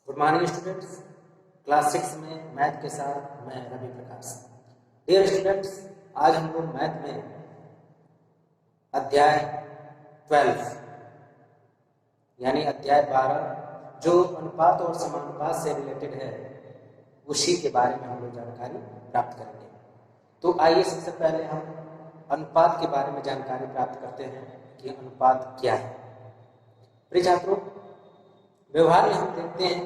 Good morning students. Class 6 में math के साथ मैं रवि प्रकाश। डियर स्टूडेंट्स, आज हम लोग मैथ में अध्याय 12 यानी अध्याय 12 जो अनुपात और समानुपात से रिलेटेड है उसी के बारे में हम लोग जानकारी प्राप्त करेंगे। तो आइए सबसे पहले हम अनुपात के बारे में जानकारी प्राप्त करते हैं कि अनुपात क्या है। प्रिय छात्रों, व्यवहार में हम देखते हैं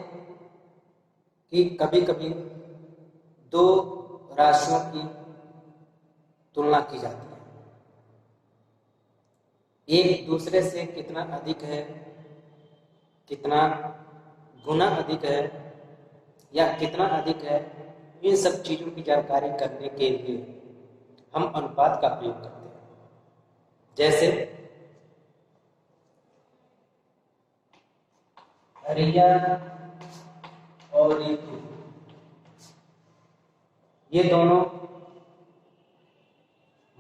कि कभी कभी दो राशियों की तुलना की जाती है, एक दूसरे से कितना अधिक है, कितना गुना अधिक है या कितना अधिक है, इन सब चीज़ों की जानकारी करने के लिए हम अनुपात का प्रयोग करते हैं। जैसे रिया और रितु, ये दोनों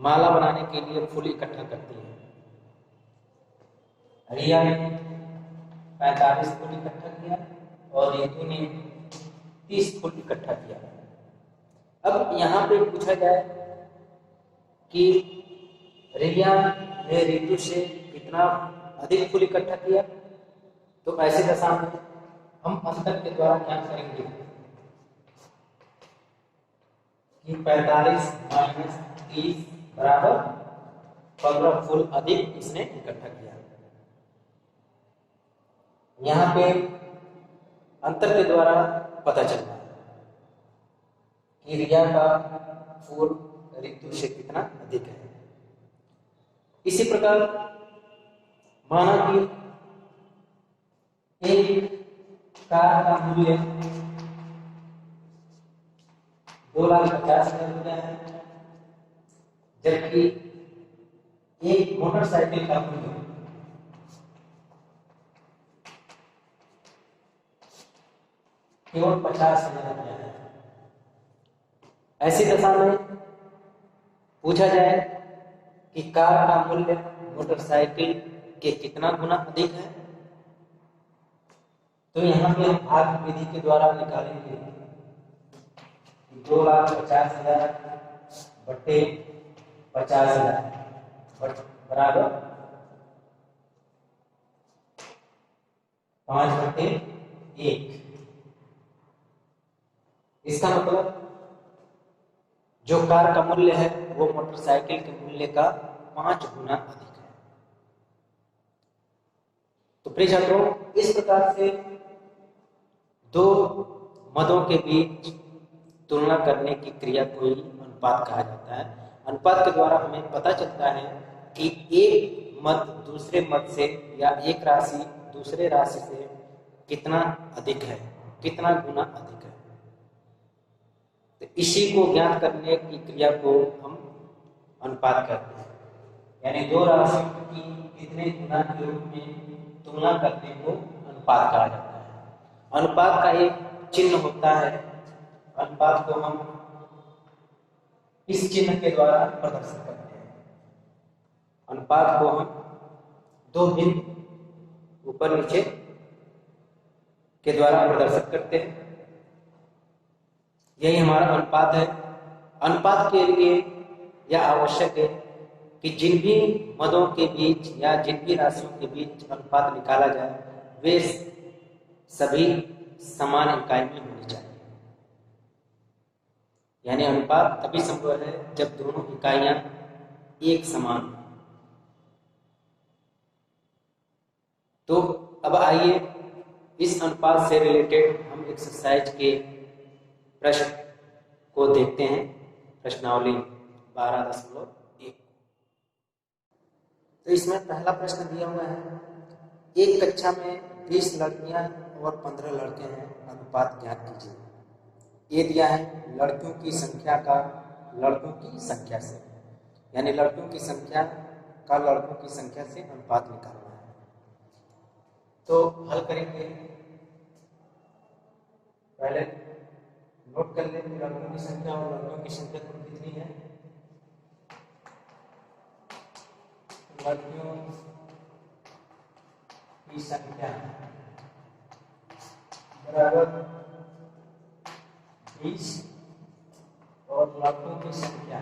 माला बनाने के लिए फूल इकट्ठा करती हैं। रिया ने 45 फूल इकट्ठा किया और रितु ने 30 फूल इकट्ठा किया। अब यहाँ पे पूछा जाए कि रिया ने रितु से कितना अधिक फूल इकट्ठा किया, तो ऐसी दशा में हम अंतर के द्वारा क्या करेंगे कि 45 माइनस 30 बराबर 15 फूल अधिक इसने इकट्ठा किया। यहाँ पे अंतर के द्वारा पता चलता है कि रिया का फूल रितु से कितना अधिक है। इसी प्रकार माना कि एक कार का मूल्य 2,50,000 रुपया है, जबकि एक मोटरसाइकिल का मूल्य केवल 50,000 रुपया है। ऐसी दशा में पूछा जाए कि कार का मूल्य मोटरसाइकिल के कितना गुना अधिक है, तो यहाँ पे हम भाग विधि के द्वारा निकालेंगे 2,50,000 बटे 50,000 बराबर 5/1। इसका मतलब जो कार का मूल्य है वो मोटरसाइकिल के मूल्य का 5 गुना अधिक है। तो प्रिय छात्रों, इस प्रकार से दो मदों के बीच तुलना करने की क्रिया को ही अनुपात कहा जाता है। अनुपात के द्वारा हमें पता चलता है कि एक मद दूसरे मद से या एक राशि दूसरे राशि से कितना अधिक है, कितना गुना अधिक है। तो इसी को ज्ञात करने की क्रिया को हम अनुपात कहते हैं, यानी दो राशियों की कितने गुना के रूप में तुलना करने को अनुपात कहा जाता है। अनुपात का एक चिन्ह होता है, अनुपात को हम इस चिन्ह के द्वारा प्रदर्शित करते हैं। अनुपात को हम दो बिंदु ऊपर नीचे के द्वारा प्रदर्शित करते हैं। यही हमारा अनुपात है। अनुपात के लिए यह आवश्यक है कि जिन भी मदों के बीच या जिन भी राशियों के बीच अनुपात निकाला जाए वे सभी समान इकाई में होनी चाहिए। यानी अनुपात तभी संभव है जब दोनों इकाइयां एक समान हो। तो अब आइए इस अनुपात से रिलेटेड हम एक्सरसाइज के प्रश्न को देखते हैं। प्रश्नावली 12.1। तो इसमें पहला प्रश्न दिया हुआ है, एक कक्षा में 20 लड़कियां और 15 लड़के हैं, अनुपात ज्ञात कीजिए। ये दिया है लड़कियों की संख्या का लड़कों की संख्या से, यानी लड़कियों की संख्या का लड़कों की संख्या से अनुपात निकालना है। तो हल करेंगे। पहले नोट कर लें लड़कों की संख्या और लड़कों की संख्या कुल कितनी है। लड़कियों की संख्या बराबर 20 और लड़कों की संख्या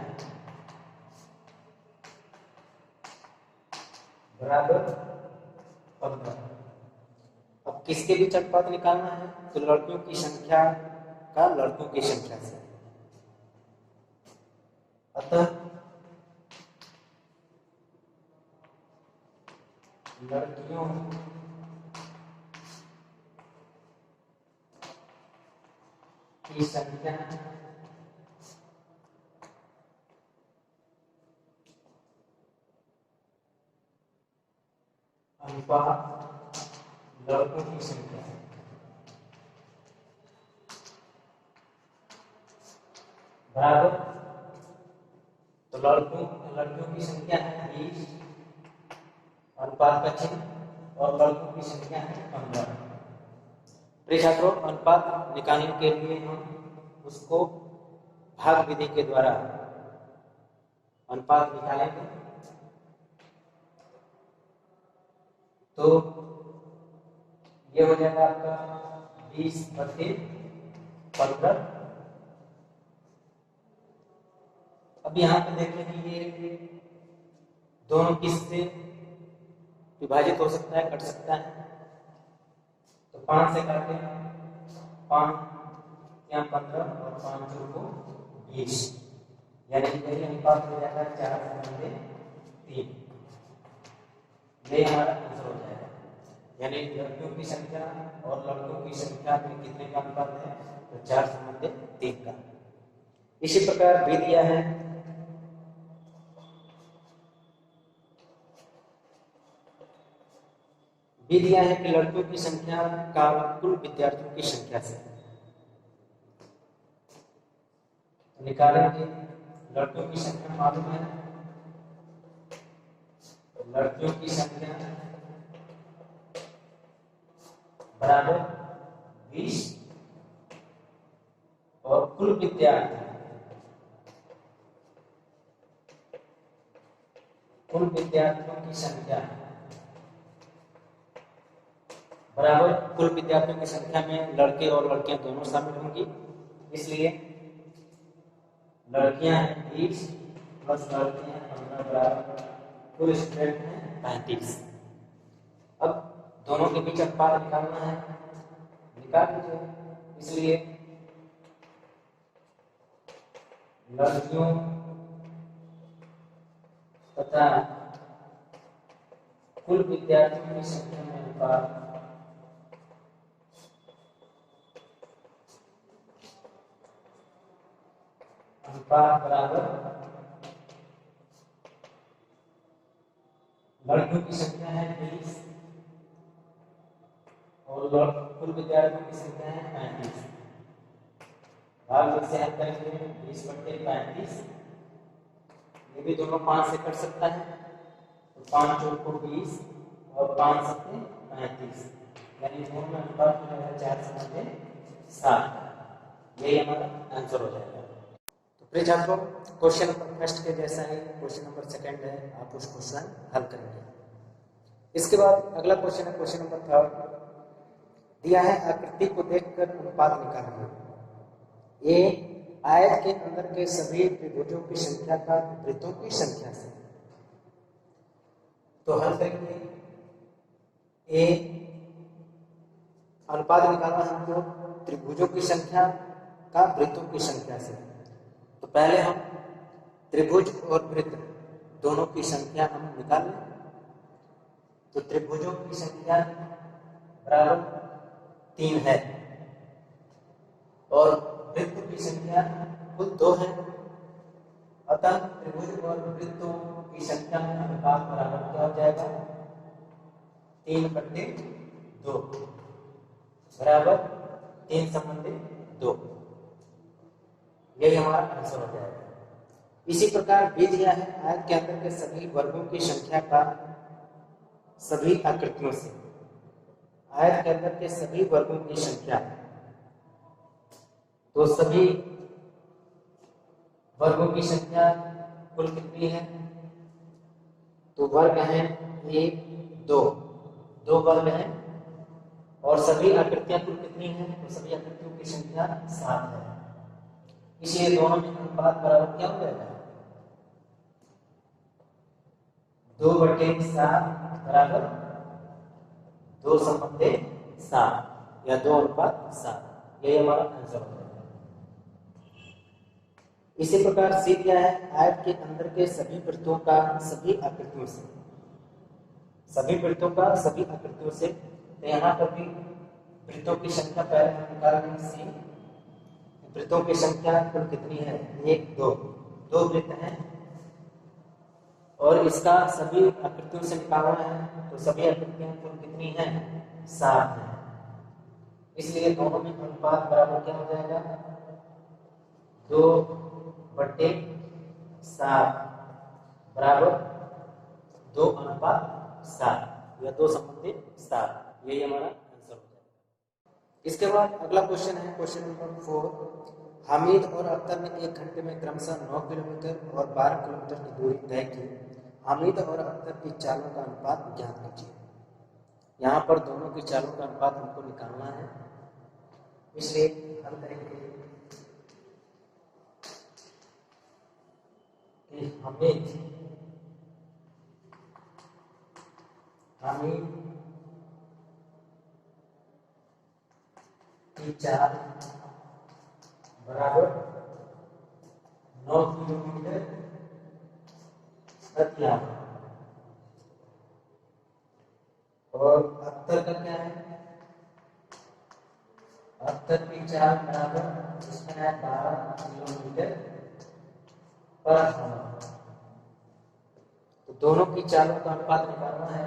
बराबर 15। अब किसके बीच अनुपात निकालना है? तो लड़कियों की संख्या का लड़कों की संख्या से। अतः लड़कियों की संख्या अनुपात लड़कों की संख्या बराबर, तो लड़कियों की संख्या है 20 अनुपात का चिन्ह और लड़कों की संख्या है 15। प्रिय छात्रों, अनुपात निकालने के लिए हम उसको भाग विधि के द्वारा अनुपात निकालेंगे। तो ये हो जाएगा आपका 20/15। अब यहाँ पे देखें कि ये दोनों किससे विभाजित हो सकता है, कट सकता है। तो 5 से काटे, 5 या 15 और 5 को 20, यानी यही अनुपात हो जाएगा 4/3। ये हमारा आंसर हो जाएगा। यानी लड़कियों की संख्या और लड़कों की संख्या में कितने का अनुपात है? तो 4/3 का। इसी प्रकार बी दिया है कि लड़कियों की संख्या का कुल विद्यार्थियों की संख्या से निकालेंगे। लड़कियों की संख्या मालूम है, लड़कियों की संख्या बराबर 20 और कुल विद्यार्थियों की संख्या बराबर, कुल विद्यार्थियों की संख्या में लड़के और लड़कियां दोनों शामिल होंगी, इसलिए लड़कियां 20 प्लस लड़कियां 15 बराबर कुल स्टूडेंट हैं 35। अब दोनों के बीच अनुपात निकालना है, निकाल लीजिए। इसलिए लड़कियों तथा कुल विद्यार्थियों की संख्या में अनुपात बराबर, लड़कियों की संख्या है 20 और कुल विद्यार्थियों की संख्या है 35। भाग से हल करेंगे 20/35। ये भी दोनों 5 से कट सकता है, तो 5 × 4 = 20 और 5 × 7 = 35, यानी दोनों में अनुपात हो जाएगा 4/7। यही हमारा आंसर हो जाएगा। तो प्रिय छात्रों, क्वेश्चन नंबर फर्स्ट के जैसा ही क्वेश्चन नंबर सेकंड है, आप उस क्वेश्चन हल करेंगे। इसके बाद अगला क्वेश्चन है क्वेश्चन नंबर थर्ड। दिया है आकृति को देखकर अनुपात निकालिए। ए आयत के अंदर के सभी त्रिभुजों की संख्या का वृत्तों की संख्या से। तो हल करेंगे। ए अनुपात निकालना हमको त्रिभुजों की संख्या का वृत्तों की संख्या से। तो पहले हम त्रिभुज और वृत्त दोनों की संख्या हम निकाल लें। तो त्रिभुजों की संख्या बराबर 3 है और वृत्तों की संख्या कुल 2 है। अतः त्रिभुज और वृत्तों की संख्या में अनुपात बराबर क्या हो जाएगा? 3/2 बराबर 3/2। यही हमारा आंसर हो जाएगा। इसी प्रकार बी दिया है आयत के अंदर के सभी वर्गों की संख्या का सभी आकृतियों से। आयत के अंदर के सभी वर्गों की संख्या, तो सभी वर्गों की संख्या कुल कितनी है? तो वर्ग हैं 1 2, 2 वर्ग हैं और सभी आकृतियां कुल कितनी हैं? तो सभी आकृतियों की संख्या 7 है। इसलिए दोनों में अनुपात बराबर क्या हो जाएगा? 2/7 बराबर 2/7 या 2:7। यही हमारा आंसर हो जाएगा। इसी प्रकार सी क्या है? आयत के अंदर के सभी वृत्तों का सभी आकृतियों से, सभी वृत्तों का सभी आकृतियों से। तो यहाँ पर भी वृत्तों की संख्या पहले हम निकालेंगे। सी वृत्तों की संख्या कुल कितनी है? 1 2 2 वृत्त हैं और इसका सभी आकृतियों से निकालना है। तो सभी आकृतियां कुल कितनी हैं? 7 हैं। इसलिए दोनों में अनुपात बराबर क्या हो जाएगा? 2/7 बराबर 2:7 या 2/7। यही हमारा आंसर हो जाएगा। इसके बाद अगला क्वेश्चन है, क्वेश्चन नंबर 4। हामिद और अख्तर ने 1 घंटे में क्रमशः 9 किलोमीटर और 12 किलोमीटर की दूरी तय की। हामिद और अख्तर की चालों का अनुपात ज्ञात कीजिए। यहाँ पर दोनों की चालों का अनुपात हमको निकालना है, इसलिए हल करेंगे कि हामिद की चाल बराबर 9 किलोमीटर प्रति आवर और अख्तर का क्या है? अख्तर की चाल बराबर इसमें है 12 किलोमीटर पर आवर। तो दोनों की चालों का अनुपात निकालना है,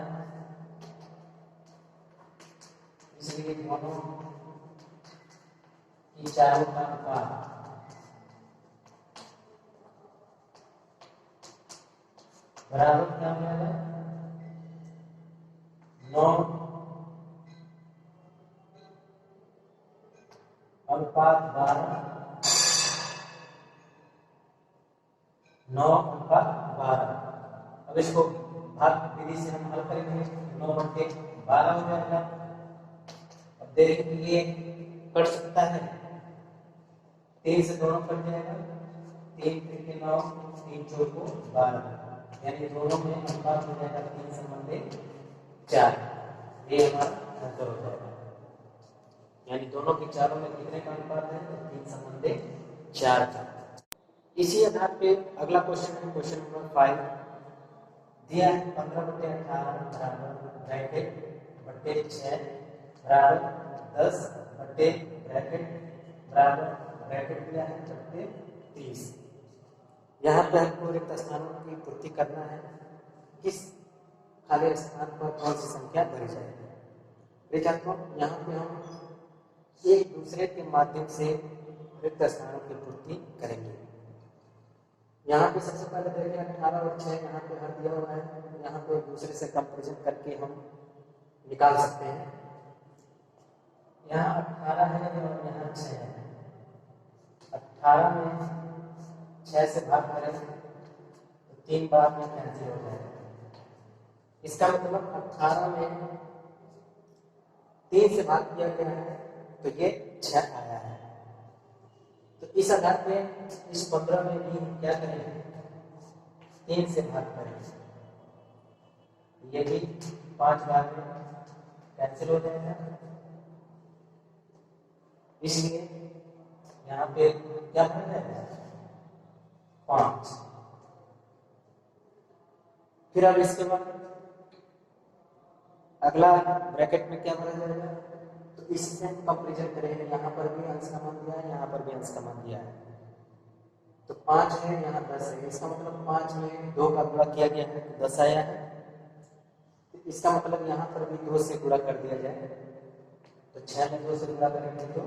इसलिए दोनों की चालों का अनुपात बराबर क्या हो जाएगा? 9 अनुपात 12 अब इसको भाग विधि से हम हल करेंगे। 9/12 हो जाएगा। अब देखिए ये कट सकता है, 3 से दोनों कट जाएगा। 3 3 9 3 4 12, यानी दोनों में अनुपात हो जाएगा 3/4। ये हमारा आंसर हो जाएगा। यानी दोनों की चालों में कितने का अनुपात है? 3/4 का। इसी आधार पे अगला क्वेश्चन है, क्वेश्चन नंबर 5। दिया है 15/18 बराबर ब्रैकेट बट्टे 6 बराबर 10 बट्टे ब्रैकेट बराबर ब्रैकेट दिया है बट्टे 30। यहाँ पे हमको रिक्त स्थानों की पूर्ति करना है। किस खाली स्थान पर कौन सी संख्या भरी जाएगी? देखिए यहाँ पे हम एक दूसरे के माध्यम से रिक्त स्थानों की पूर्ति करेंगे। यहाँ पे सबसे पहले देखिए 18 और 6 यहाँ पे हर दिया हुआ है। यहाँ पे दूसरे से कंपैरिजन करके हम निकाल सकते हैं। यहाँ 18 है और यहाँ 6 है। 18 में 6 से भाग करें तो 3 बार में कैंसिल हो जाएगा। इसका मतलब 18 में 3 से भाग किया गया है तो ये 6 आया है। तो इस आधार पे इस 15 में भी हम क्या करेंगे? 3 से भाग करेंगे, ये भी 5 बार में कैंसिल हो जाएगा। इसलिए यहाँ पे क्या बन जाएगा? 5। फिर अब इसके बाद अगला ब्रैकेट में क्या बना जाएगा? तो इससे हम कंपैरिजन करेंगे। यहाँ पर भी अंश का मान दिया है, यहाँ पर भी अंश का मान दिया है। तो 5 है, यहाँ 10 है। इसका मतलब 5 में 2 का गुणा किया गया है तो 10 आया है। तो इसका मतलब यहाँ पर भी 2 से गुणा कर दिया जाए तो 6 में 2 से गुणा करेंगे तो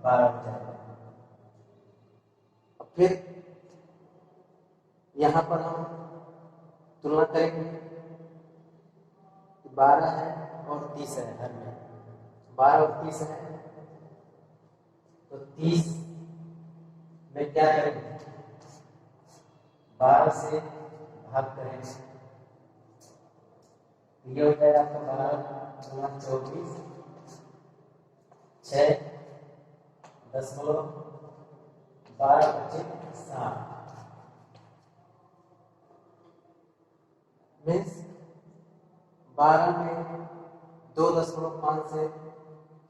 12 हो जाएगा। अब फिर यहाँ पर हम तुलना करेंगे। 12 है और 30 है, हर में 12 और 30 है तो 30 में क्या करेंगे? 12 से भाग करेंगे, ये हो जाएगा आपका 12 × 24 6.12 मीन्स 12 में 2.5 से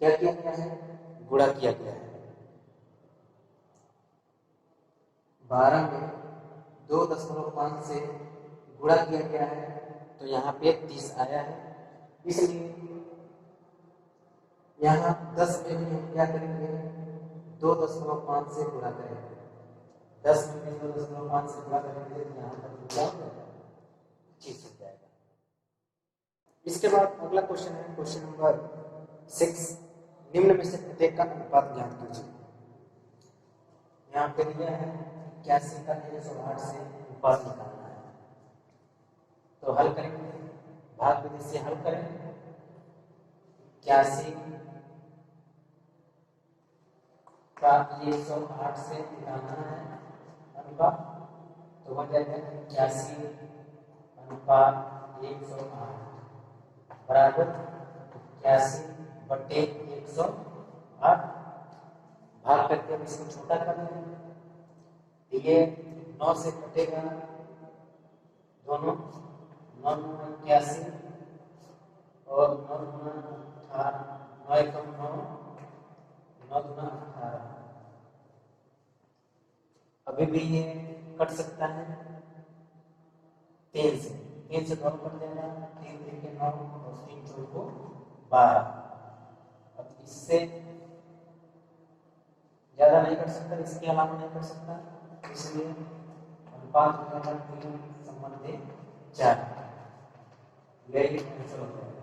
क्या किया गया है, गुणा किया गया है। 12 में 2.5 से गुणा किया गया है तो यहाँ पे 30 आया है। इसलिए यहाँ 10 में भी हम क्या करेंगे, 2.5 से गुणा करेंगे। 10 में 2.5 से गुणा करेंगे तो यहाँ पर क्या हो जाएगा, 25 हो जाएगा। इसके बाद अगला क्वेश्चन है क्वेश्चन नंबर 6, निम्न में से प्रत्येक का अनुपात ज्ञात कीजिए। यहाँ पे दिया है 81 का 108 से अनुपात निकालना है। तो हल करेंगे, भाग विधि से हल करेंगे। 81 का 108 से निकालना है अनुपात, तो हो जाएगा 81/108 बराबर 81/108। भाग करके हम इसको छोटा कर देंगे। ये 9 से कटेगा दोनों, 9 × 81 और 9 × 18, 9 × 9, 9 × 18। अभी भी ये कट सकता है 3 से, 3 से दोनों कट देना, 3 3 के 9 और 3 4 को 12। अब इससे ज्यादा नहीं कर सकता, इसके अलावा नहीं कर सकता, इसलिए अनुपात हो जाएगा 3/4। यही आंसर हो जाएगा।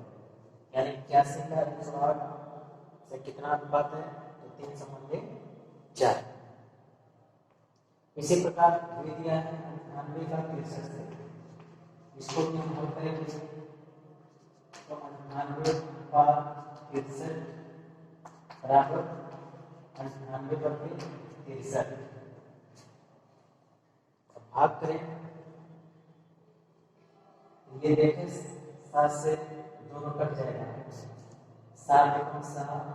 यानी 81 का 108 से कितना अनुपात है, तो 3/4। इसी प्रकार ये दिया है 98 का 63 से, इसको भी हम हल करेंगे। तो 98/63 बराबर 98/63। अब भाग करें, ये देखें 7 से दोनों कट जाएगा, 7 × 7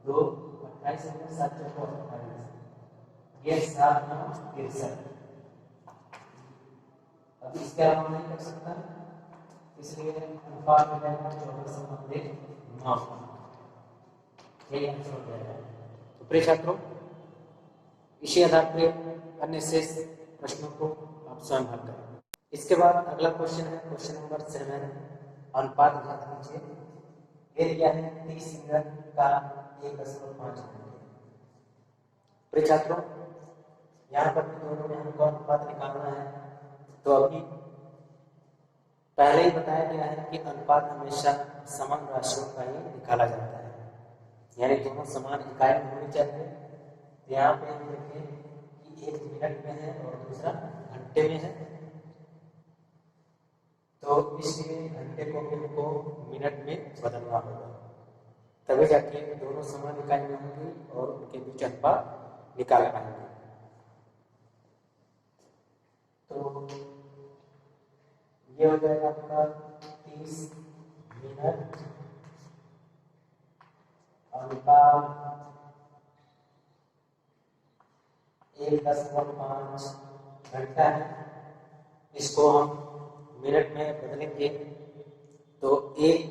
2, 28 है, 7 × 4 28, ये 7 × 63। अब इसके अलावा नहीं कर सकता, इसलिए अनुपात हो जाएगा 14/9। यही आंसर हो जाएगा। तो प्रिय छात्रों, इसी आधार पर अन्य शेष प्रश्नों को आप स्वयं हल करें। इसके बाद अगला क्वेश्चन है क्वेश्चन नंबर 7, अनुपात ज्ञात कीजिए। ये दिया है 30 मिनट का 1.5 घंटे। प्रिय छात्रों, यहाँ पर दोनों में हमको अनुपात निकालना है। तो अभी पहले ही बताया गया है कि अनुपात हमेशा समान राशियों का ही निकाला जाता है, यानी दोनों समान इकाई में होनी चाहिए। तो यहाँ पे हम देखें कि एक मिनट में है और दूसरा घंटे में है, तो इसलिए घंटे को हमको मिनट में बदलना होगा, तभी जाके दोनों समान इकाई में होंगे और उनके बीच अनुपात निकाल पाएंगे। तो ये हो जाएगा आपका 30 मिनट अनुपात 1.5 घंटा है। इसको हम मिनट में बदलेंगे तो 1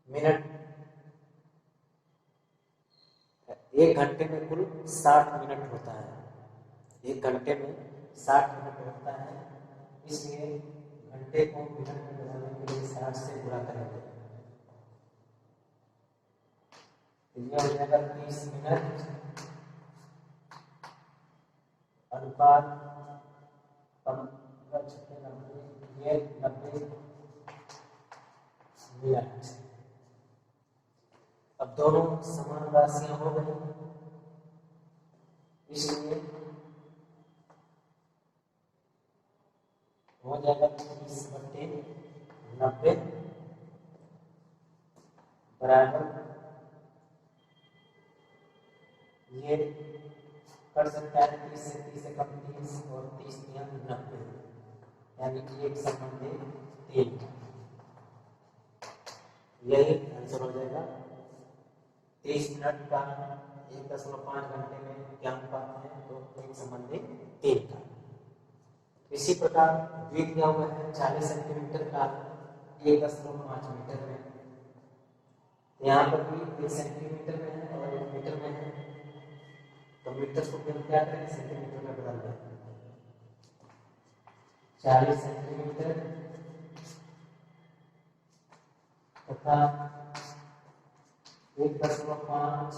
मिनट 1 घंटे में कुल 60 मिनट होता है। 1 घंटे में 60 मिनट होता है, इसलिए घंटे को मिनट में बदलने के लिए 60 से गुणा करेंगे। ये हो जाएगा 30 मिनट अनुपात 90 मिनट। अब दोनों समान राशियां हो गई, इसलिए हो जाएगा 30/90 बराबर, ये कर सकता है 30 से 30 से कम 30 और 30 या 90, यानी 1/3। यही आंसर हो जाएगा 30 मिनट का 1.5 घंटे में क्या अनुपात है, तो 1:3 का। इसी प्रकार द्वित दिया हुआ है 40 सेंटीमीटर का 1.5 मीटर में, यहाँ पर भी 1 सेंटीमीटर में है और 1 मीटर में है, तो मीटर को हम क्या करेंगे, सेंटीमीटर में बदल दें। 40 सेंटीमीटर तथा 1.5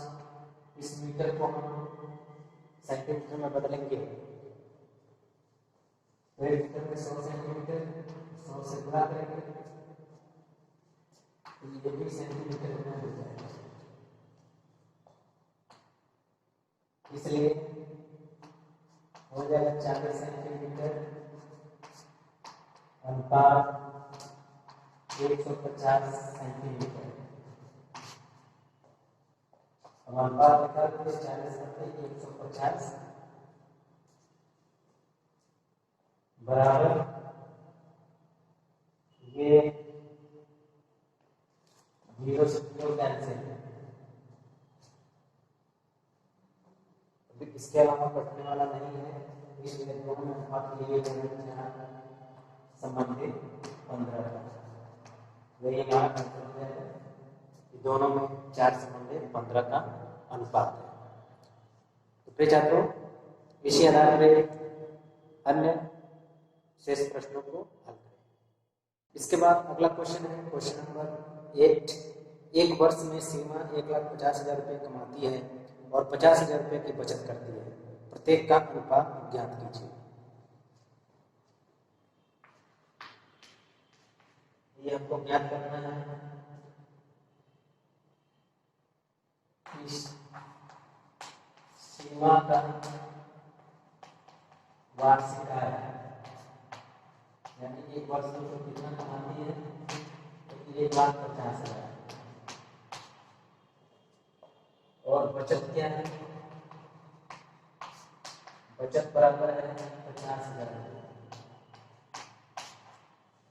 इस मीटर को हम सेंटीमीटर में बदलेंगे, तो 1 मीटर में 100 सेंटीमीटर, 100 से गुणा करेंगे तो ये भी सेंटीमीटर में हो जाएगा। इसलिए हो जाएगा 40 सेंटीमीटर अनुपात 150 सेंटीमीटर। अब अनुपात निकालते 40 बटे 150 बराबर ये 0 से 0 कैंसिल, इसके अलावा कटने वाला नहीं है, इसलिए दोनों अनुपात लिए संबंधित 15 का वही हमारा आंसर है। दोनों में 4 संबंधित 15 का अनुपात है। तो प्रिय छात्रों, इसी आधार पर अन्य शेष प्रश्नों को हल करें। इसके बाद अगला क्वेश्चन है क्वेश्चन नंबर 8। एक वर्ष में सीमा 1,50,000 रुपये कमाती है और 50,000 रुपये की बचत करती है, प्रत्येक का अनुपात ज्ञात कीजिए। ये हमको ज्ञात करना है। इस सीमा का वार्षिक आय यानी एक वर्ष में तो कितना कमाती है, तो 1,50,000 और बचत क्या है, बचत बराबर है 50,000,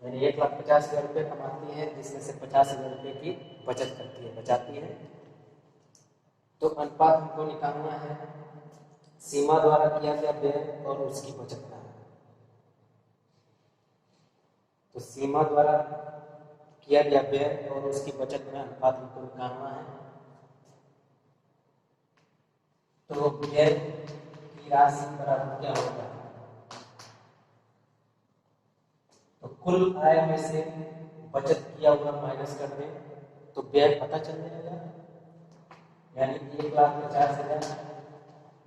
यानी 1,50,000 रुपये कमाती है जिसमें से 50,000 रुपये की बचत करती है, बचाती है। तो अनुपात हमको निकालना है सीमा द्वारा किया गया व्यय और उसकी बचत का। तो सीमा द्वारा किया गया व्यय और उसकी बचत में अनुपात हमको निकालना है। तो व्यय की राशि बराबर क्या होगा, तो कुल आय में से बचत किया हुआ माइनस कर दें तो व्यय पता चल जाएगा, यानी 1,50,000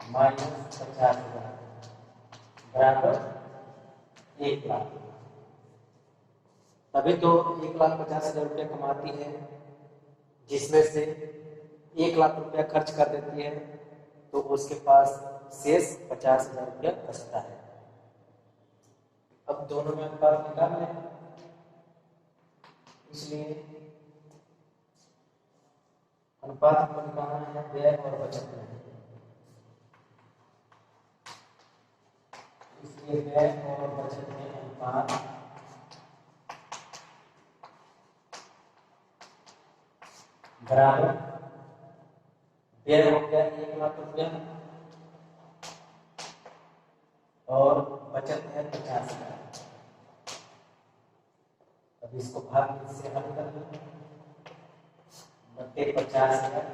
माइनस 50,000 बराबर 1,00,000। तभी तो 1,50,000 रुपये कमाती है जिसमें से 1,00,000 रुपया खर्च कर देती है, तो उसके पास शेष 50,000 रुपया बचता है। अब दोनों में अनुपात निकाल लें, इसलिए अनुपात हमको निकालना है व्यय और बचत में, इसलिए व्यय और बचत में अनुपात बराबर व्यय हो गया 1,00,000 रुपया और बचत है 50,000। अब इसको भाग से हल कर लें, बटे 50,000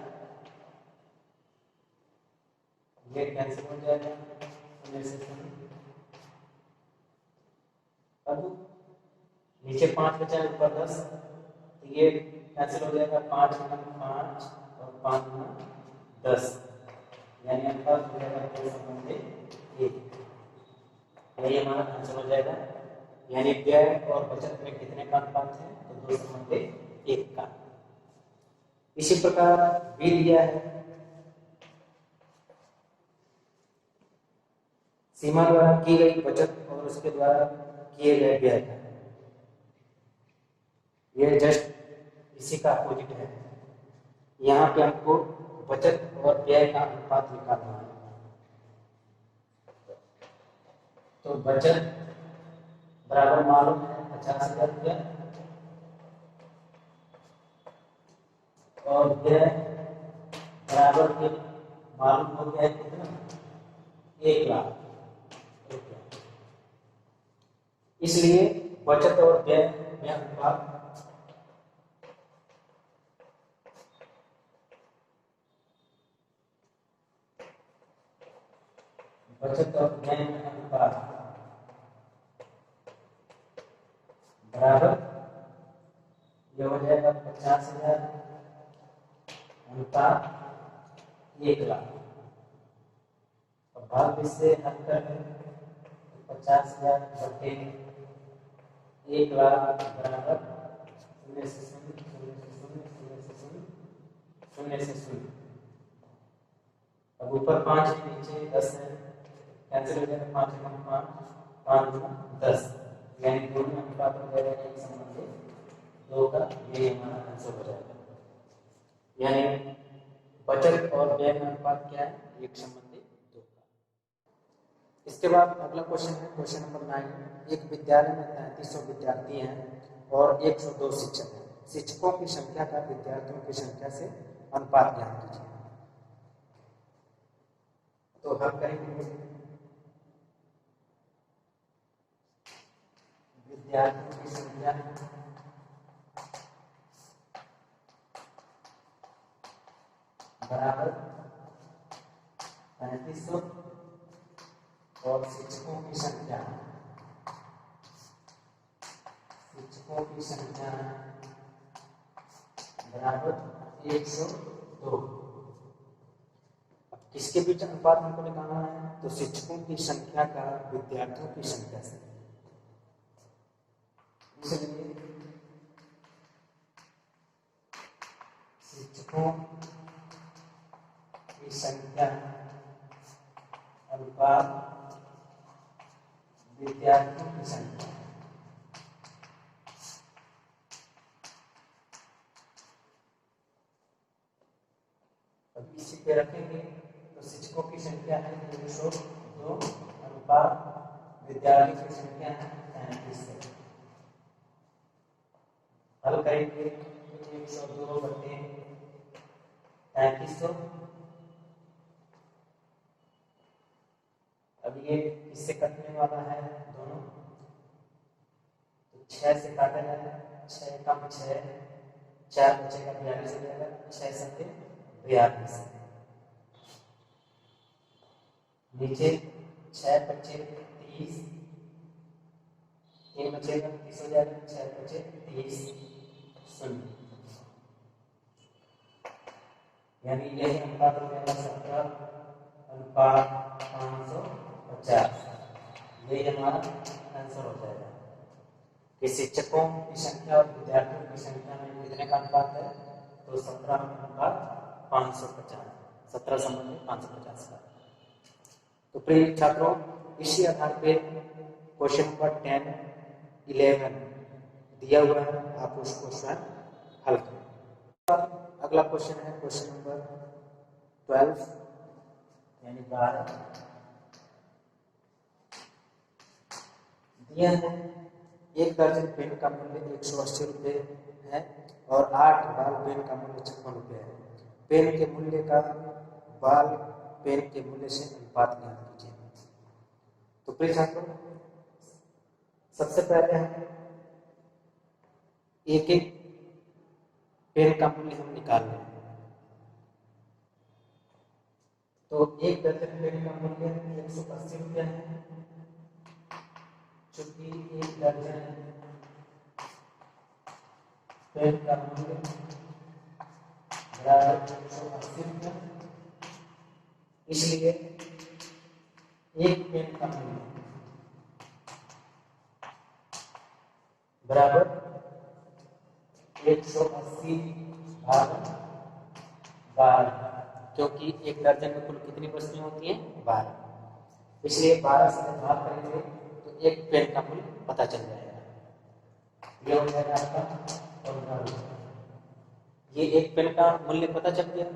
ये कैंसिल हो जाएगा। अब नीचे 5 बचा है ऊपर 10, तो ये कैंसिल हो जाएगा। 5 × 5 और 5 × 10 यानी अनुपात हो जाएगा 2:1। यही हमारा आंसर हो जाएगा, यानी व्यय और बचत में कितने का अनुपात है, तो 2:1 का। इसी प्रकार बी दिया है सीमा द्वारा की गई बचत और उसके द्वारा किए गए व्यय का, यह जस्ट इसी का अपोजिट है। यहाँ पे हमको बचत और व्यय का अनुपात निकालना है। तो बचत बराबर मालूम है 50,000 रुपया और व्यय बराबर के मालूम हो गया है कितना, 1,00,000। इसलिए बचत और व्यय में अनुपात बचत और व्यय में अनुपात बराबर, यह हो जाएगा 50,000 अनुपात 1,00,000। अब भाग इससे हल कर 50,000 बटे 1,00,000 बराबर 0 से 0 0 से 0 0 से 0 0 से 0। अब ऊपर 5 नीचे 10 है, कैंसिल हो जाएगा, 5 कम 5 5 10, यानी दोनों अनुपात हो जाएगा 1:2 का। ये हमारा आंसर हो जाएगा। यानी बचत और व्यय का अनुपात क्या है, 1:2 का। इसके बाद अगला क्वेश्चन है क्वेश्चन नंबर 9। एक विद्यालय में 3300 विद्यार्थी हैं और 102 शिक्षक हैं। शिक्षकों की संख्या का विद्यार्थियों की संख्या से अनुपात ज्ञात कीजिए। तो हल करेंगे, विद्यार्थियों की संख्या बराबर 3500 और शिक्षकों की संख्या बराबर 102। किसके बीच अनुपात हमको निकालना है, तो शिक्षकों की संख्या का विद्यार्थियों की संख्या से। इसलिए शिक्षकों की संख्या अनुपात विद्यार्थियों की संख्या। अब इसी पे रखेंगे तो शिक्षकों की संख्या है 102 अनुपात विद्यार्थियों की संख्या है 35। हल करेंगे 102 बटे 3500। अब ये इससे कटने वाला है दोनों, तो 6 से काटा जाएगा, 6 कम 6 4 बचेगा 42 हो जाएगा, 6 7 42। नीचे 6 बचे 30, 3 बचेगा 30 हो जाएगा, 6 बचे 30 0। यानी यही अनुपात हो जाएगा 17 अनुपात 550। यही हमारा आंसर हो जाएगा कि शिक्षकों की संख्या और विद्यार्थियों की संख्या में कितने का अनुपात है, तो 17 अनुपात 550, 17 संबंधी 550 का। तो प्रिय छात्रों, इसी आधार पे क्वेश्चन नंबर 10, 11 दिया हुआ है, आप उसको स्वयं हल करें। अगला क्वेश्चन है क्वेश्चन नंबर 12 यानी 12। दिया है एक दर्जन पेन का मूल्य 180 रुपये है और 8 बाल पेन का मूल्य 56 रुपये है। पेन के मूल्य का बाल पेन के मूल्य से अनुपात ज्ञात कीजिए। तो प्रिय छात्रों, सबसे पहले हम एक एक पेन का मूल्य हम निकाल लें। तो एक दर्जन पेन का मूल्य 180 रुपये है, चूंकि एक दर्जन पेन का मूल्य बराबर 180 रुपये, इसलिए एक पेन का मूल्य बराबर 180 भाग 12, क्योंकि एक दर्जन में कुल कितनी वस्तुएं होती हैं, 12, इसलिए 12 से भाग करेंगे तो एक पेन का मूल्य पता चल जाएगा। ये हो जाएगा आपका 15 रुपये। ये एक पेन का मूल्य पता चल गया।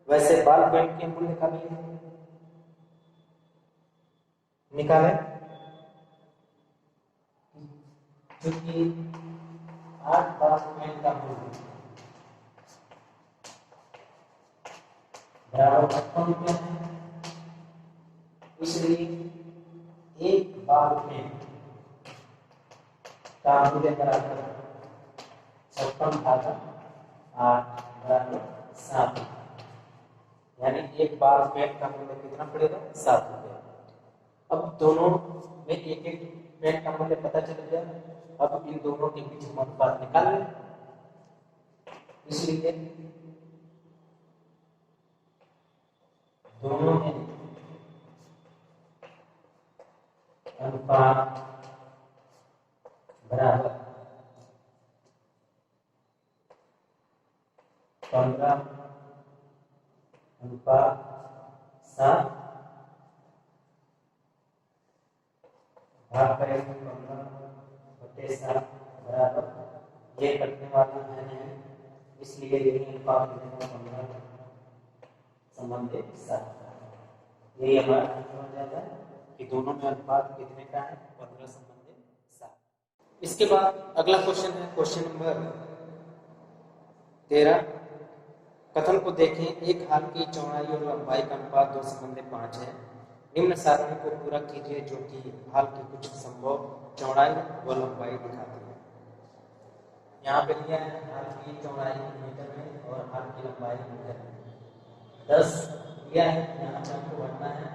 वैसे बाल पेन के मूल्य का भी निकालें, क्योंकि 8 बाल पेन का मूल्य बराबर 55 रुपया है। इसलिए एक बार में का मूल्य बराबर 56 भागा 8 बराबर 7, यानी एक बार पेन का मूल्य कितना पड़ेगा? 7 रुपये। अब दोनों में एक एक पेन का मूल्य पता चल गया। अब इन दोनों के बीच हम अनुपात निकाल लें। इसलिए दोनों में अनुपात बराबर 15:7 भाग करेंगे 15/7 बराबर, ये कटने वाला है नहीं, इसलिए यही अनुपात मिलेगा 15 संबंधित 7। यही हमारा आंसर हो जाता है कि दोनों में अनुपात कितने का है? 15 संबंधित 7। इसके बाद अगला क्वेश्चन है क्वेश्चन नंबर 13। कथन को देखें, एक हाल की चौड़ाई और लंबाई का अनुपात 2:5 है। निम्न सारणी को पूरा कीजिए जो कि हाल की कुछ संभव चौड़ाई व लंबाई दिखाती है। यहाँ पे लिया है हाल की चौड़ाई मीटर में और हाल की लंबाई मीटर में। 10 दिया है, यहाँ पे आपको भरना है।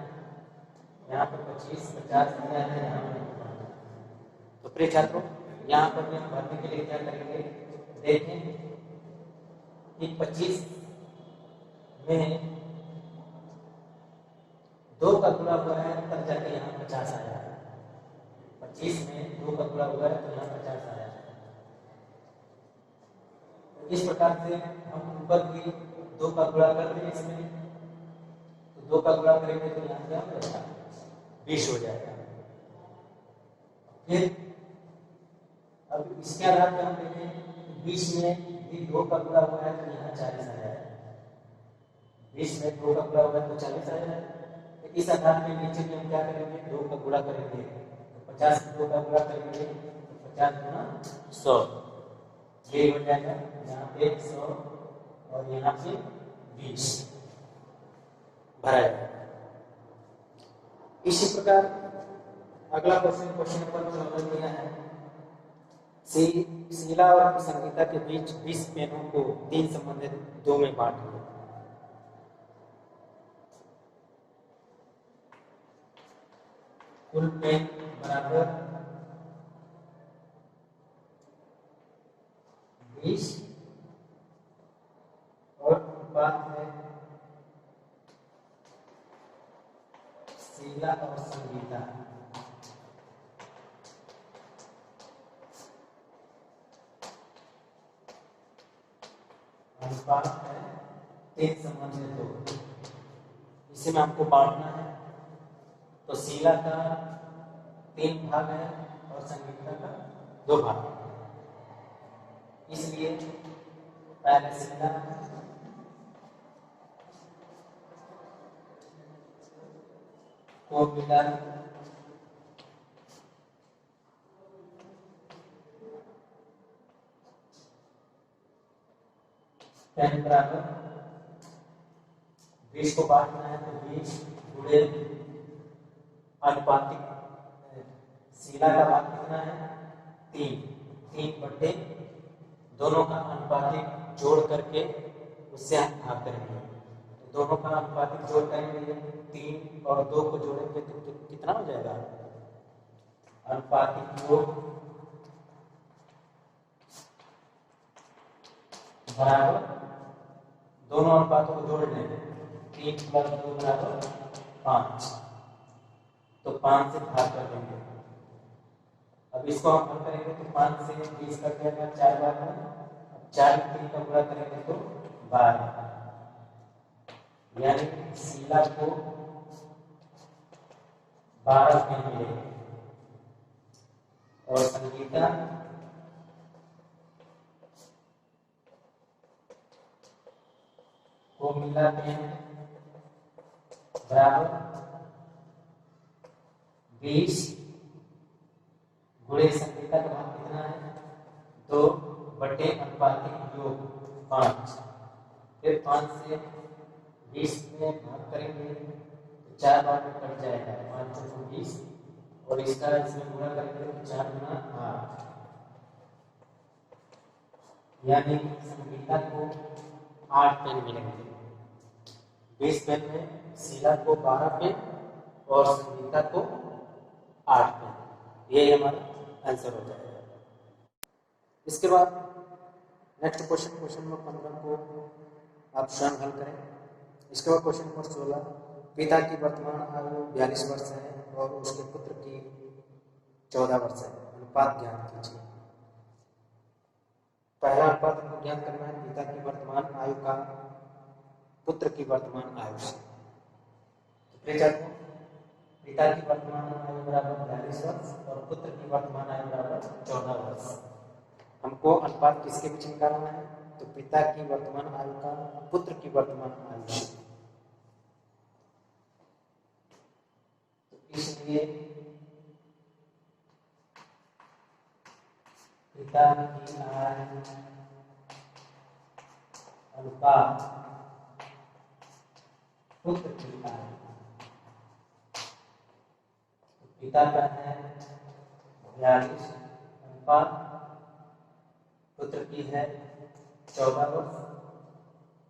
यहाँ पे 25, 50 दिया है, यहाँ पे भरना है। तो प्रिय छात्रों, यहाँ पर भी हम भरने के लिए क्या करेंगे? देखें कि 25 में 2 का गुणा हुआ है तब जाके यहाँ 50 आया है। 25 में 2 का गुणा हुआ है तो यहाँ 50 आया है। इस प्रकार से हम ऊपर भी 2 का गुणा कर दें इसमें, तो 2 का गुणा करेंगे तो यहाँ क्या हो जाएगा? 20 हो जाएगा। फिर अब इसके आधार पर हम देखें 20 में भी 2 का गुणा हुआ है तो यहाँ 40 आया है। 20 में 2 का गुणा हुआ है तो 40 आया है। तो इस आधार पे नीचे में हम क्या करेंगे? 2 का गुणा करेंगे, तो 50 में 2 का गुणा करेंगे तो 50 गुना 100, ये हो जाएगा। यहाँ पे 100 और यहाँ पे 20 भरा जाएगा। इसी प्रकार अगला क्वेश्चन क्वेश्चन नंबर 14 दिया है। शीला और संगीता के बीच 20 पेनों को 3 संबंधित 2 में बांट दिया। कुल पेन बराबर 20 और अनुपात है शीला और संगीता। अनुपात है 3 संबंधित 2। इसे में आपको बांटना है, तो शीला का 3 भाग है और संगीता का 2 भाग है। इसलिए पहले शीला को मिला पेन बराबर 20 को बांटना है तो 20 गुणे अनुपातिक शीला का भाग कितना है? 3 बटे दोनों का अनुपातिक जोड़ करके उससे हम भाग करेंगे। तो दोनों का अनुपातिक जोड़ करेंगे, 3 और 2 को जोड़ेंगे तो कितना हो जाएगा? अनुपातिक जोड़ बराबर दोनों अनुपातों को जोड़ लेंगे, 3 + 2 बराबर 5, तो 5 से भाग कर देंगे। अब इसको हम हल करेंगे तो 5 से 20 कट जाएगा 4 बार में। अब 4 में 3 का गुणा करेंगे तो 12, यानी शीला को 12 पेन मिलेंगे और संगीता को मिला पेन बराबर 20 गुणे संगीता का भाग कितना है? 2 बटे अनुपातिक योग 5। फिर 5 से 20 में भाग करेंगे तो 4 बार में कट जाएगा, 5 चौको 20, और इसका इसमें गुणा करेंगे तो 4 गुना 8, यानी संगीता को 8 पेन मिलेंगे। 20 पेन में शीला को 12 पेन और संगीता को 8 पेन, ये हमारा आंसर हो जाएगा। इसके बाद नेक्स्ट क्वेश्चन नंबर 15 को आप स्वयं हल करें। इसके बाद क्वेश्चन नंबर 16, पिता की वर्तमान आयु 42 वर्ष है और उसके पुत्र की 14 वर्ष है, अनुपात ज्ञात कीजिए। पहला अनुपात हमको ज्ञात करना है पिता की वर्तमान आयु का पुत्र की वर्तमान आयु से। तो पिता की वर्तमान आयु बराबर 42 वर्ष और पुत्र की वर्तमान आयु बराबर 14 वर्ष। हमको अनुपात किसके बीच निकालना है? तो पिता की वर्तमान आयु का पुत्र की वर्तमान आयु से। तो इसलिए पिता की आयु अनुपात पुत्र की आयु, पिता का है 42 अनुपात पुत्र की है 14 वर्ष।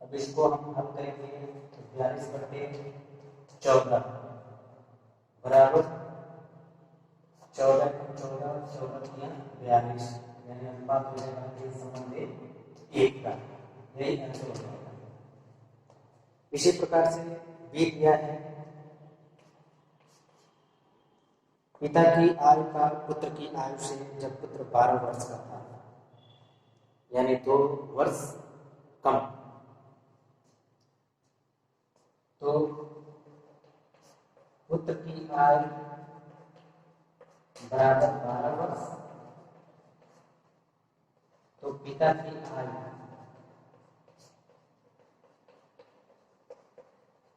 अब इसको हम हल करेंगे तो 42/14 बराबर 14 किया 42, यानी अनुपात हो जाएगा 3:1 का, यही आंसर हो जाएगा। इसी प्रकार से बी दिया है पिता की आयु का पुत्र की आयु से जब पुत्र 12 वर्ष का था, यानी 2 वर्ष कम, तो पुत्र की आयु बराबर 12 वर्ष, तो पिता की आयु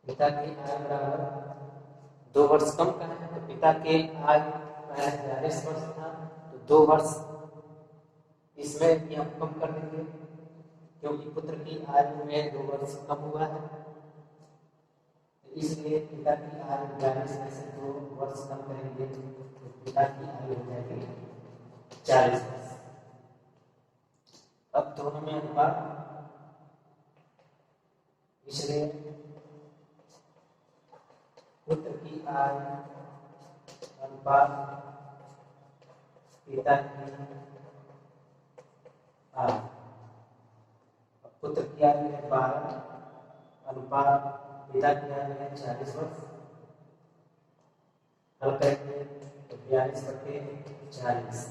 बराबर 2 वर्ष कम का है, तो पिता के आयु 42 वर्ष था, तो 2 वर्ष इसमें भी हम कम कर देंगे क्योंकि पुत्र की आयु में 2 वर्ष कम हुआ है, इसलिए पिता की आयु 42 में से 2 वर्ष कम करेंगे तो पिता की आयु हो जाएगी 40 वर्ष। अब दोनों में अनुपात, इसलिए पुत्र की आयु अनुपात पिता की आयु, पुत्र की आयु है 12 अनुपात पिता की आयु है 40 वर्ष। हल करेंगे तो 42/40,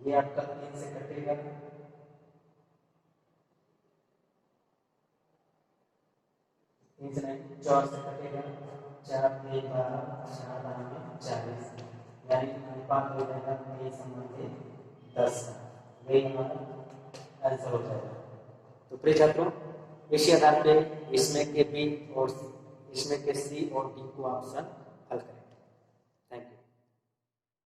ये आपका 3 से कटेगा, 3 से नहीं 4 से कटेगा, 4 3 12 4 में 40, यानी अनुपात हो जाएगा 3:10 का, यही हमारा आंसर हो जाएगा। तो प्रिय छात्रों, इसी आधार पे इसमें के बी और इसमें के सी और डी को ऑप्शन हल करें।